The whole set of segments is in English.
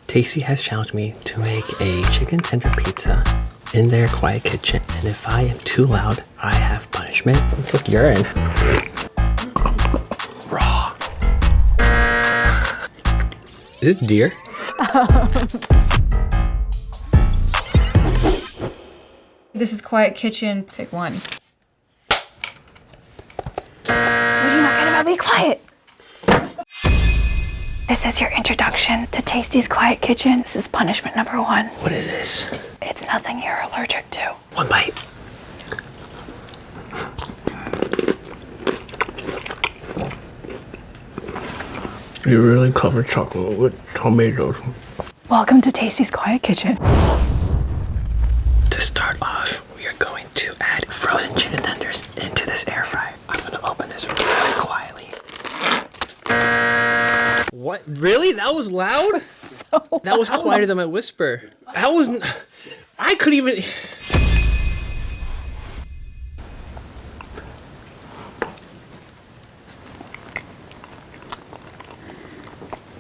Tasty has challenged me to make a chicken tender pizza in their quiet kitchen, and if I am too loud, I have punishment. It's like urine. Raw. Is it deer? This is quiet kitchen. Take one. What are you not gonna be quiet? This is your introduction to Tasty's Quiet Kitchen. This is punishment number 1. What is this? It's nothing you're allergic to. One bite. You really cover chocolate with tomatoes. Welcome to Tasty's Quiet Kitchen. To start off, we are going to add frozen chicken tenders into this air fryer. I'm gonna open this really quietly. What? Really? That was loud? So That was quieter than my whisper. That was... I couldn't even...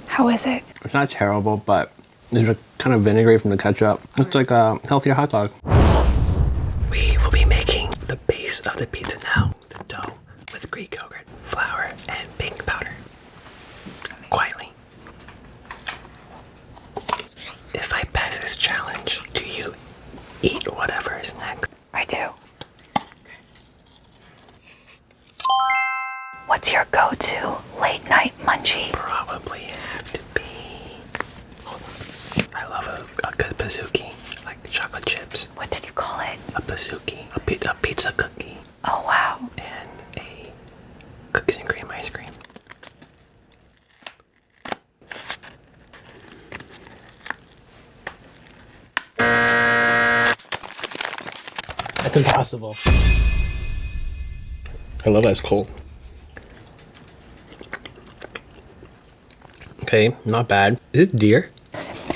How is it? It's not terrible, but there's a kind of vinegary from the ketchup. It's like a healthier hot dog. We will be making the base of the pizza now. The dough with Greek yogurt, flour, and baking powder. Quietly. If I pass this challenge, do you eat whatever is next? I do. What's your go-to late night munchie? Probably have to be... Hold on. I love a good pizookie, like chocolate chips. What did you call it? A pizookie, a pizza cookie, Oh, wow. and a cookies and cream ice cream. That's impossible. I love that it's cold. Okay, not bad. Is it deer?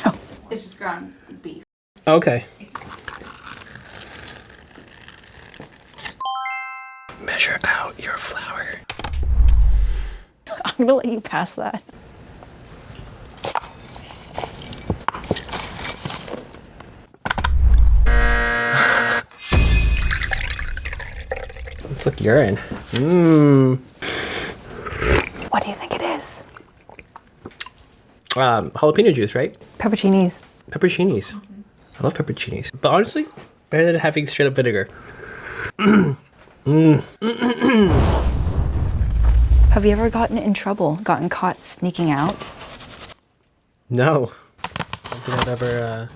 No. It's just ground beef. Okay. Measure out your flour. I'm gonna let you pass that. It's like urine. Mmm. What do you think it is? Jalapeno juice, right? Pepperoncinis. Pepperoncinis. I love pepperoncinis. But honestly, better than having straight up vinegar. Have you ever gotten in trouble, gotten caught sneaking out? No. I don't think I've ever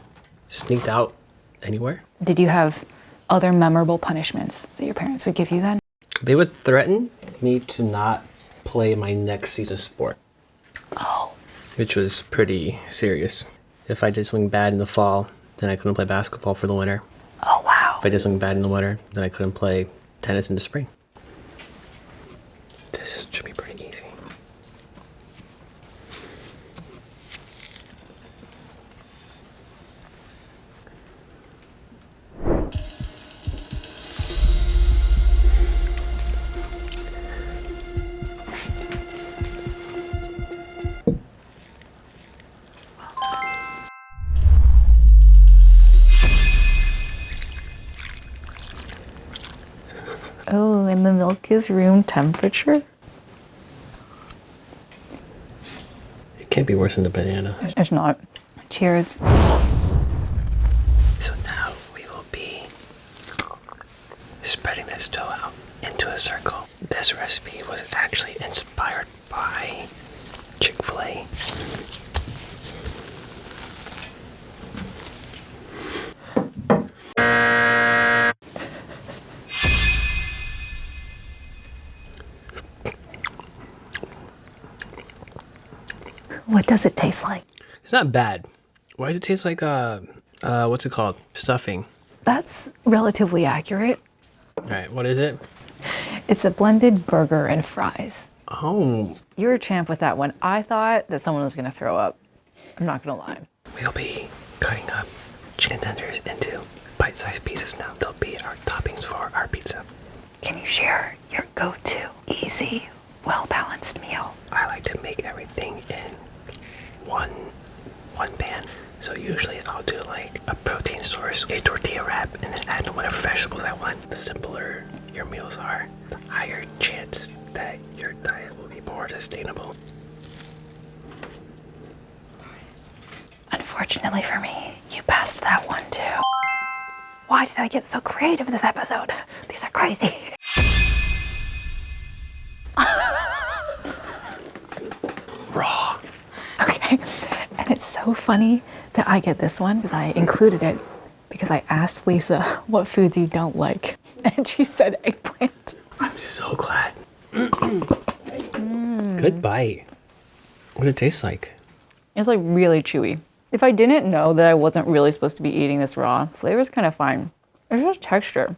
sneaked out anywhere. Did you have other memorable punishments that your parents would give you then? They would threaten me to not play my next season sport. Oh. Which was pretty serious. If I did something bad in the fall, then I couldn't play basketball for the winter. Oh, wow. If I did something bad in the winter, then I couldn't play tennis in the spring. This should be pretty easy. Oh, and the milk is room temperature? It can't be worse than the banana. It's not. Cheers. So now we will be spreading this dough out into a circle. This recipe was actually inspired by Chick-fil-A. What does it taste like? It's not bad. Why does it taste like what's it called? Stuffing. That's relatively accurate. All right, what is it? It's a blended burger and fries. Oh, You're a champ with that one. I thought that someone was gonna throw up. I'm not gonna lie. we'll be cutting up chicken tenders into bite-sized pieces now. They'll be our toppings for our pizza. Can you share your go-to easy, well-balanced meal? I like to make everything in one one pan. So usually I'll do like a protein source, a tortilla wrap, and then add whatever vegetables I want. The simpler your meals are, the higher chance that your diet will be more sustainable. Unfortunately for me, you passed that one too. Why did I get so creative this episode? These are crazy. Raw. Okay, and it's so funny that I get this one because I included it because I asked Lisa what foods you don't like, and she said eggplant. I'm so glad. Good bite. What did it taste like? It's like really chewy. If I didn't know that I wasn't really supposed to be eating this raw, flavor's kind of fine. It's just texture.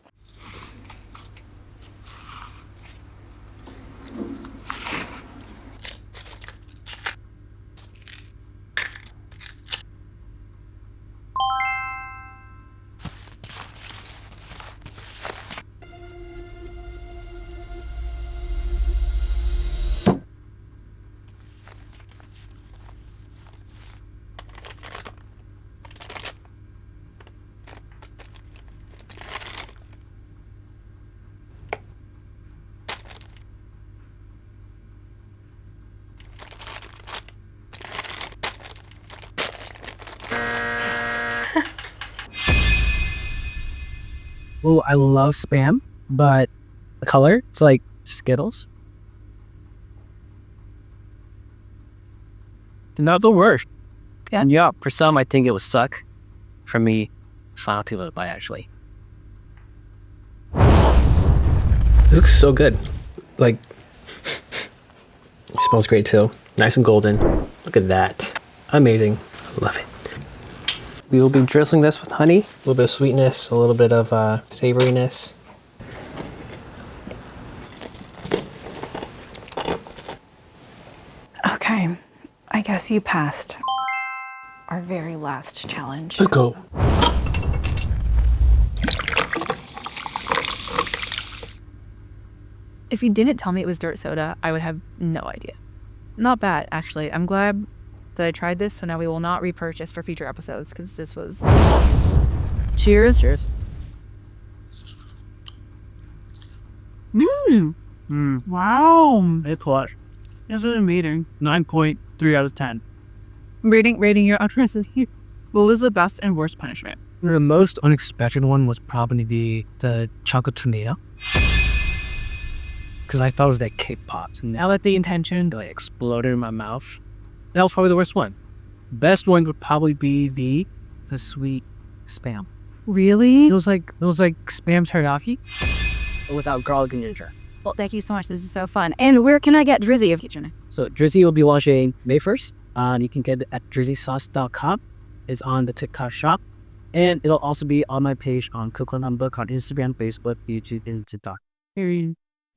Oh, I love Spam, but the color, it's like Skittles. Not the worst. Yeah, for some, I think it would suck. For me, final two was bite, actually. This looks so good. Like, it smells great too. Nice and golden. Look at that. Amazing. Love it. We will be drizzling this with honey. A little bit of sweetness, a little bit of savoriness. Okay, I guess you passed our very last challenge. Let's go. If you didn't tell me it was dirt soda, I would have no idea. Not bad, actually. I'm glad that I tried this, so now we will not repurchase for future episodes, because this was... Cheers. Cheers. Wow. It's clutch. It's an amazing 9.3 out of 10. Rating your atrocity. What was the best and worst punishment? The most unexpected one was probably the chocolate tornado. Because I thought it was that cake pops. And now that the intention like exploded in my mouth, that was probably the worst one. Best one would probably be the sweet Spam. Really? It was like Spam teriyaki without garlic and ginger. Well, thank you so much. This is so fun. And where can I get Drizzy of Kitchen? So Drizzy will be launching May 1st. You can get it at drizzysauce.com. It's on the TikTok shop. And it'll also be on my page on Cookland Book on Instagram, Facebook, YouTube, and TikTok.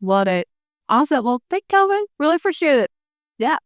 Love it. Awesome. Well, thank you, Kelvin. Really appreciate it. Yeah.